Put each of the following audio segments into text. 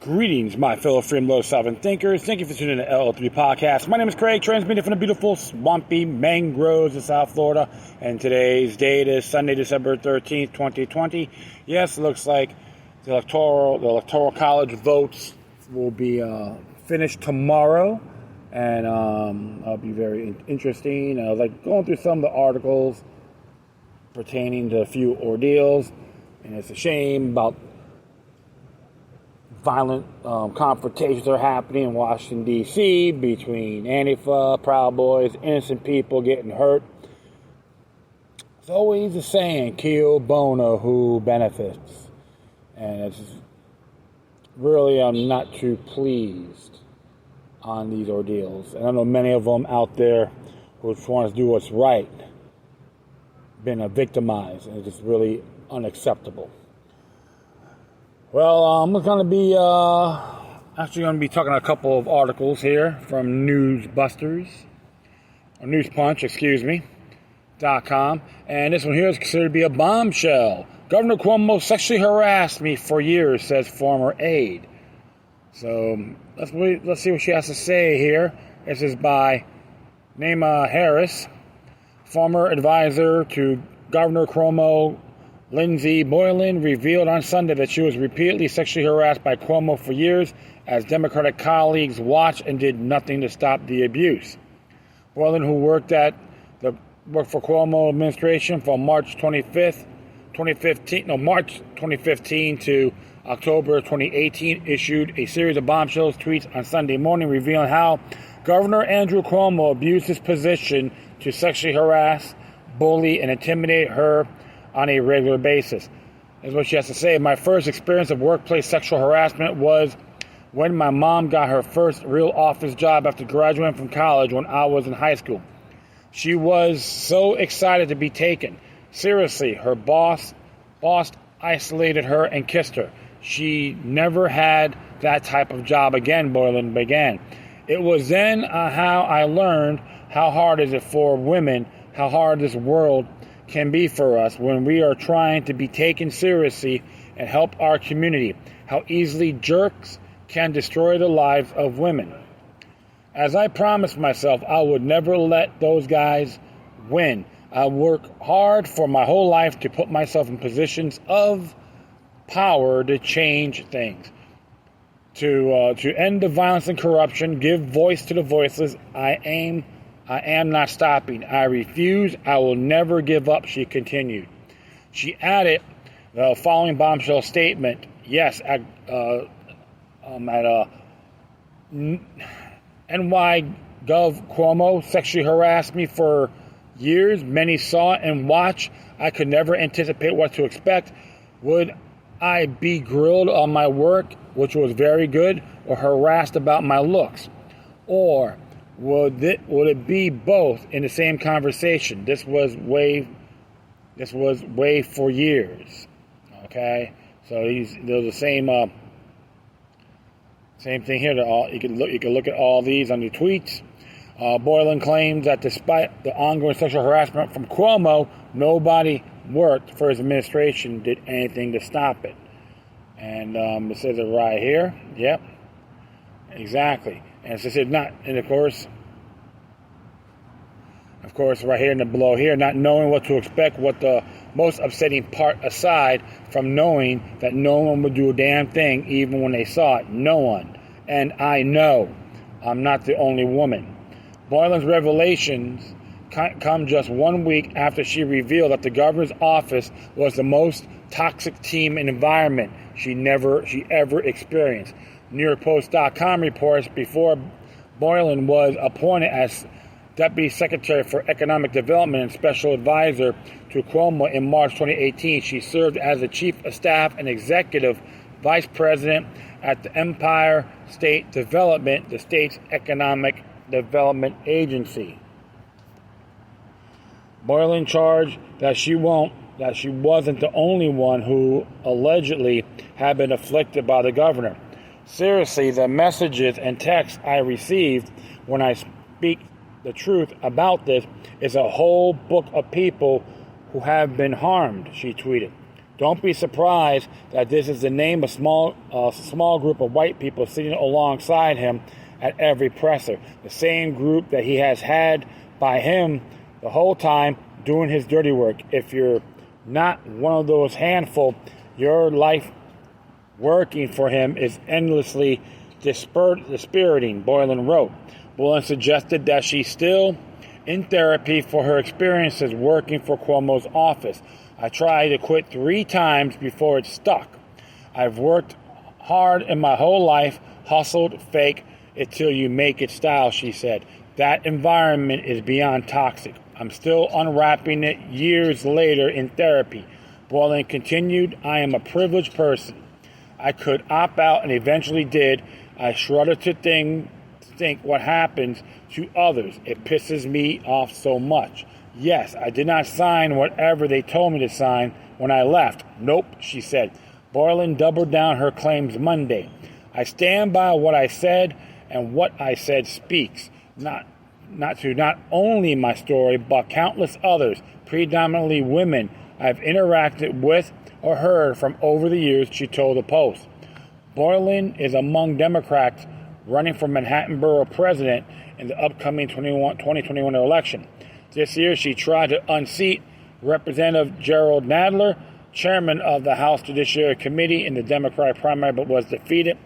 Greetings, my fellow free and low-sovereign thinkers. Thank you for tuning in to LL3 Podcast. My name is Craig, transmitting from the beautiful, swampy mangroves of South Florida. And today's date is Sunday, December 13th, 2020. Yes, it looks like the electoral college votes will be finished tomorrow. And it'll be very interesting. I was going through some of the articles pertaining to a few ordeals. And it's a shame about violent confrontations are happening in Washington, D.C. between Antifa, Proud Boys, innocent people getting hurt. It's always the saying, kill bono who benefits. And it's really, I'm not too pleased on these ordeals. And I know many of them out there who just want to do what's right, been victimized, and it's just really unacceptable. Well, I'm going to be talking a couple of articles here from newspunch.com, and this one here is considered to be a bombshell. Governor Cuomo sexually harassed me for years, says former aide. So let's see what she has to say here. This is by Naima Harris, former advisor to Governor Cuomo. Lindsey Boylan revealed on Sunday that she was repeatedly sexually harassed by Cuomo for years as Democratic colleagues watched and did nothing to stop the abuse. Boylan, who worked for Cuomo administration from March 2015 to October 2018, issued a series of bombshells tweets on Sunday morning revealing how Governor Andrew Cuomo abused his position to sexually harass, bully, and intimidate her on a regular basis. That's what she has to say. My first experience of workplace sexual harassment was when my mom got her first real office job after graduating from college when I was in high school. She was so excited to be taken. Seriously, her boss isolated her and kissed her. She never had that type of job again, Boylan began. It was then how I learned how hard is it for women, how hard this world can be for us when we are trying to be taken seriously and help our community, how easily jerks can destroy the lives of women. As I promised myself, I would never let those guys win. I work hard for my whole life to put myself in positions of power to change things, to end the violence and corruption, give voice to the voiceless. I am not stopping. I refuse. I will never give up, she continued. She added the following bombshell statement. Yes, at NY Gov Cuomo sexually harassed me for years. Many saw and watched. I could never anticipate what to expect. Would I be grilled on my work, which was very good, or harassed about my looks? Or would it be both in the same conversation? This was way for years. Okay, so there's the same thing here. You can look at all these on the tweets. Boylan claims that despite the ongoing sexual harassment from Cuomo, nobody worked for his administration did anything to stop it. And it says it right here. Yep, exactly. And so it's not, and of course, right here and below here, not knowing what to expect, what the most upsetting part aside from knowing that no one would do a damn thing even when they saw it. No one. And I know I'm not the only woman. Boylan's revelations come just 1 week after she revealed that the governor's office was the most toxic team and environment she ever experienced. NewYorkPost.com reports before Boylan was appointed as Deputy Secretary for Economic Development and Special Advisor to Cuomo in March 2018. She served as the Chief of Staff and Executive Vice President at the Empire State Development, the state's economic development agency. Boylan charged that she wasn't the only one who allegedly had been afflicted by the governor. Seriously, the messages and texts I received when I speak the truth about this is a whole book of people who have been harmed, she tweeted. Don't be surprised that this is the name of a small group of white people sitting alongside him at every presser. The same group that he has had by him the whole time doing his dirty work. If you're not one of those handful, your life working for him is endlessly dispiriting, Boylan wrote. Boylan suggested that she's still in therapy for her experiences working for Cuomo's office. I tried to quit 3 times before it stuck. I've worked hard in my whole life, hustled, fake it till you make it style, she said. That environment is beyond toxic. I'm still unwrapping it years later in therapy. Boylan continued, I am a privileged person. I could opt out and eventually did. I shudder to think what happens to others. It pisses me off so much. Yes, I did not sign whatever they told me to sign when I left. Nope, she said. Boylan doubled down her claims Monday. I stand by what I said, and what I said speaks not only my story, but countless others, predominantly women I've interacted with or heard from over the years, she told the Post. Boylan is among Democrats running for Manhattan Borough President in the upcoming 2021 election. This year, she tried to unseat Representative Gerald Nadler, chairman of the House Judiciary Committee in the Democratic primary, but was defeated.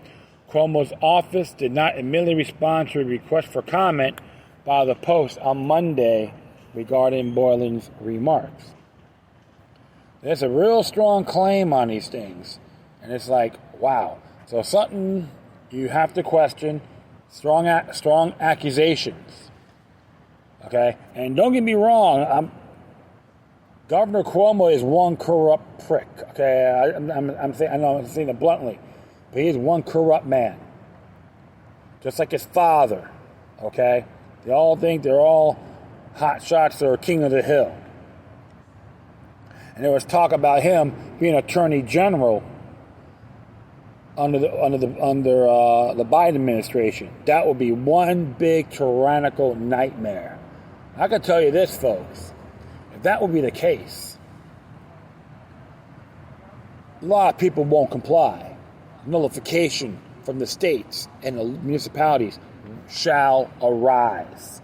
Cuomo's office did not immediately respond to a request for comment by the Post on Monday regarding Boylan's remarks. There's a real strong claim on these things. And it's like, wow. So something you have to question, strong accusations. Okay? And don't get me wrong, Governor Cuomo is one corrupt prick. Okay? I'm saying it bluntly. But he is one corrupt man. Just like his father. Okay? They all think they're all hot shots or king of the hill. And there was talk about him being attorney general under the Biden administration. That would be one big tyrannical nightmare. I can tell you this, folks. If that would be the case, a lot of people won't comply. Nullification from the states and the municipalities shall arise.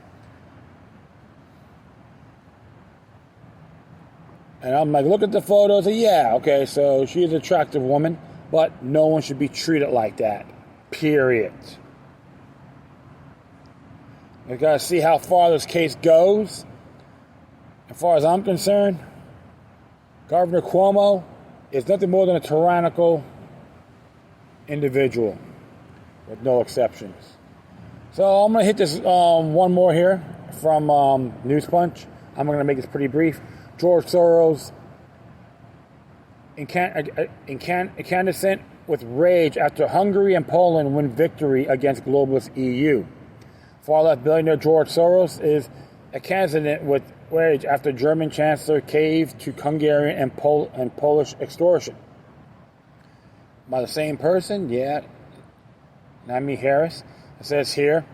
And I'm like, look at the photos. And yeah, okay, so she's an attractive woman, but no one should be treated like that. Period. We got to see how far this case goes. As far as I'm concerned, Governor Cuomo is nothing more than a tyrannical individual with no exceptions. So I'm going to hit this one more here from News Punch. I'm going to make this pretty brief. George Soros incandescent with rage after Hungary and Poland win victory against globalist EU. Far-left billionaire George Soros is incandescent with rage after German Chancellor caved to Hungarian and Polish extortion. By the same person, yeah, Naomi Harris. It says here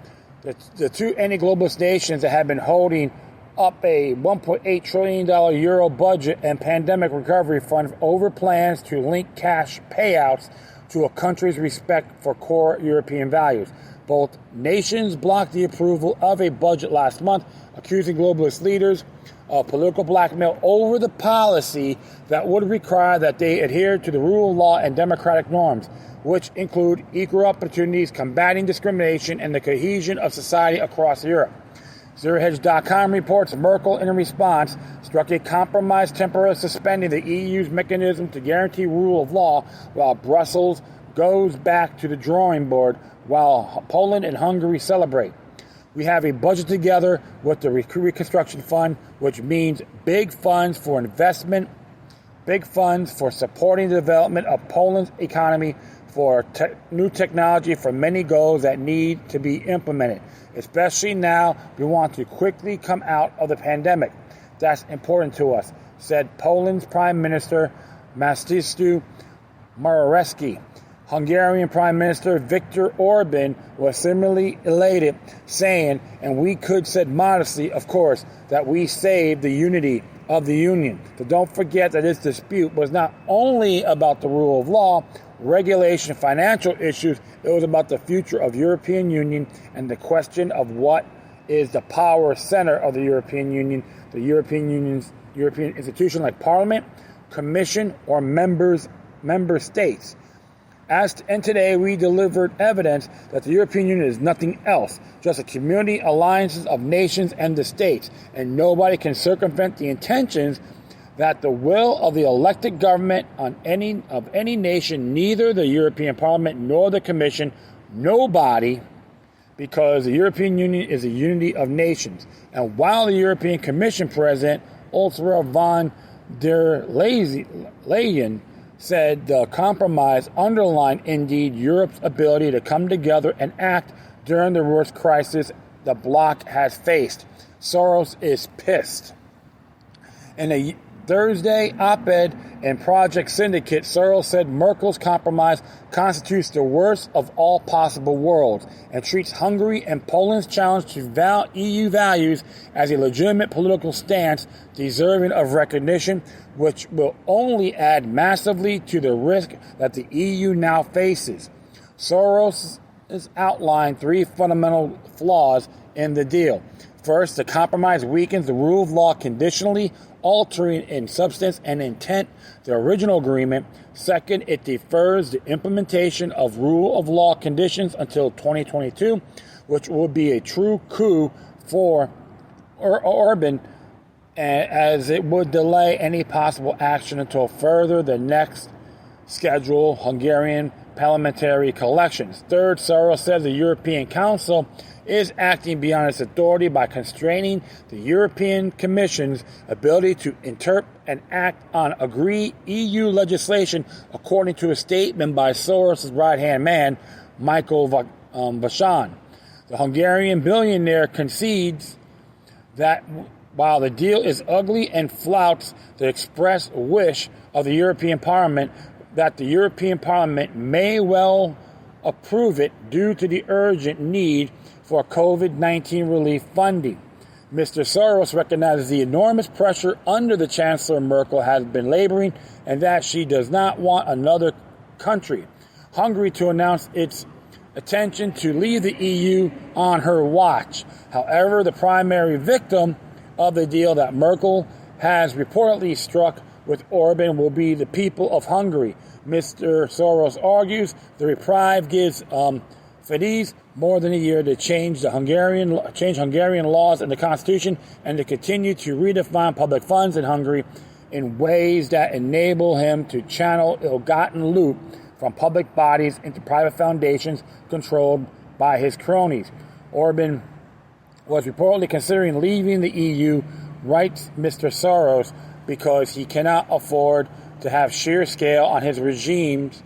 that the two anti-globalist nations that have been holding up a $1.8 trillion euro budget and pandemic recovery fund over plans to link cash payouts to a country's respect for core European values. Both nations blocked the approval of a budget last month, accusing globalist leaders of political blackmail over the policy that would require that they adhere to the rule of law and democratic norms, which include equal opportunities, combating discrimination, and the cohesion of society across Europe. ZeroHedge.com reports Merkel, in response, struck a compromise temporarily suspending the EU's mechanism to guarantee rule of law while Brussels goes back to the drawing board while Poland and Hungary celebrate. We have a budget together with the Reconstruction Fund, which means big funds for investment, big funds for supporting the development of Poland's economy, for new technology for many goals that need to be implemented. Especially now, we want to quickly come out of the pandemic. That's important to us, said Poland's Prime Minister Maciej Morawiecki. Hungarian Prime Minister Viktor Orban was similarly elated, saying, and we could said modestly, of course, that we saved the unity of the Union. So don't forget that this dispute was not only about the rule of law, regulation, financial issues, it was about the future of European Union and the question of what is the power center of the European Union, the European institution like Parliament, Commission, or member states. And today we delivered evidence that the European Union is nothing else, just a community alliances of nations and the states, and nobody can circumvent the intentions that the will of the elected government of any nation, neither the European Parliament nor the Commission, nobody, because the European Union is a unity of nations. And while the European Commission President Ursula von der Leyen said the compromise underlined indeed Europe's ability to come together and act during the worst crisis the bloc has faced. Soros is pissed. In a Thursday op-ed in Project Syndicate, Soros said Merkel's compromise constitutes the worst of all possible worlds and treats Hungary and Poland's challenge to EU values as a legitimate political stance deserving of recognition, which will only add massively to the risk that the EU now faces. Soros has outlined three fundamental flaws in the deal. First, the compromise weakens the rule of law conditionally, altering in substance and intent the original agreement. Second, it defers the implementation of rule of law conditions until 2022, which would be a true coup for Orban, as it would delay any possible action until further the next scheduled Hungarian parliamentary elections. Third, Soros says the European Council is acting beyond its authority by constraining the European Commission's ability to interpret and act on agreed EU legislation, according to a statement by Soros' right-hand man, Michael Vashon. The Hungarian billionaire concedes that while the deal is ugly and flouts the express wish of the European Parliament, that the European Parliament may well approve it due to the urgent need for COVID-19 relief funding. Mr. Soros recognizes the enormous pressure under the Chancellor Merkel has been laboring, and that she does not want another country, Hungary, to announce its intention to leave the EU on her watch. However, the primary victim of the deal that Merkel has reportedly struck with Orban will be the people of Hungary. Mr. Soros argues the reprieve gives Fidesz more than a year to change Hungarian laws and the constitution, and to continue to redefine public funds in Hungary in ways that enable him to channel ill-gotten loot from public bodies into private foundations controlled by his cronies. Orban was reportedly considering leaving the EU, writes Mr. Soros, because he cannot afford to have sheer scale on his regime's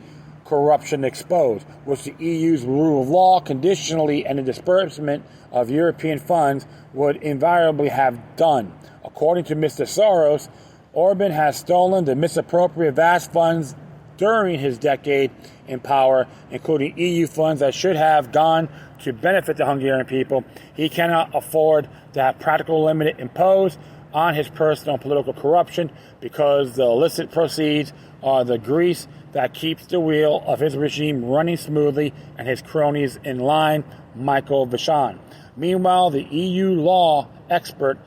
corruption exposed, which the EU's rule of law conditionally and the disbursement of European funds would invariably have done. According to Mr. Soros, Orban has stolen the misappropriated vast funds during his decade in power, including EU funds that should have gone to benefit the Hungarian people. He cannot afford to have practical limit imposed on his personal political corruption, because the illicit proceeds are the grease that keeps the wheel of his regime running smoothly and his cronies in line, Michael Vashon. Meanwhile, the EU law expert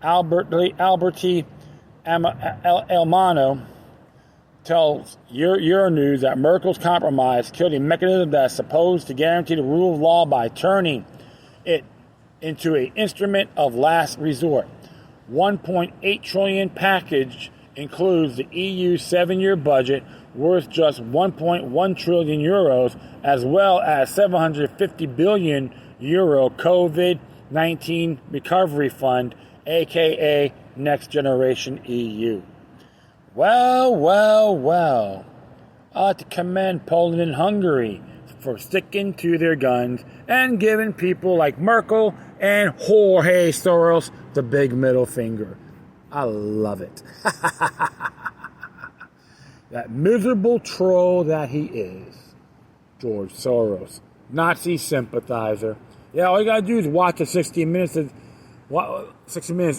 Alberti Elmano tells Euronews that Merkel's compromise killed a mechanism that is supposed to guarantee the rule of law by turning it into an instrument of last resort. $1.8 trillion package includes the EU's 7-year budget worth just 1.1 trillion euros, as well as 750 billion euro COVID-19 recovery fund, aka Next Generation EU. Well. to commend Poland and Hungary for sticking to their guns and giving people like Merkel and Jorge Soros the big middle finger. I love it. That miserable troll that he is, George Soros, Nazi sympathizer. Yeah, all you gotta do is watch a 60 Minutes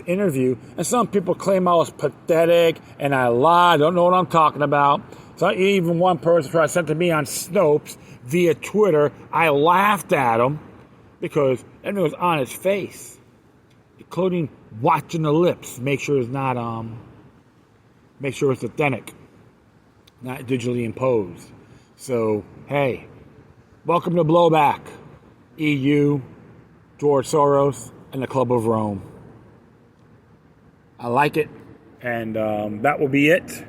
interview, and some people claim I was pathetic and I lied. Don't know what I'm talking about. So even one person tried to send to me on Snopes via Twitter. I laughed at him because everything was on his face, including watching the lips. Make sure it's authentic, not digitally imposed. So, hey, welcome to Blowback, EU, George Soros, and the Club of Rome. I like it, and that will be it.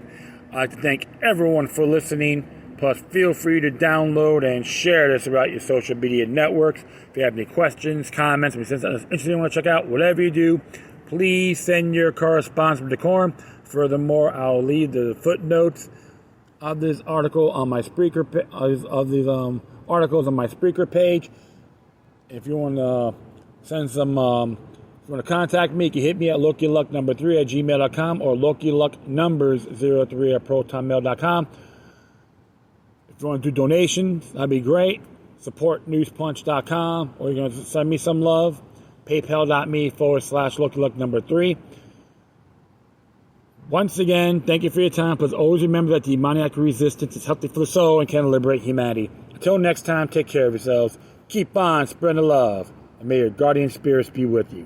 I'd like to thank everyone for listening. Plus, feel free to download and share this about your social media networks. If you have any questions, comments, or something interesting you want to check out, whatever you do, please send your correspondence with decorum. Furthermore, I'll leave the footnotes of this article on my Spreaker articles on my Spreaker page. If you want to send some, if you want to contact me, you can hit me at LokiLuck3@gmail.com or LokiLuckNumbers03@protonmail.com. If you want to do donations, that'd be great. Support newspunch.com, or you're going to send me some love. PayPal.me/LokiLuck3. Once again, thank you for your time. Please always remember that demoniac resistance is healthy for the soul and can liberate humanity. Until next time, take care of yourselves. Keep on spreading the love. And may your guardian spirits be with you.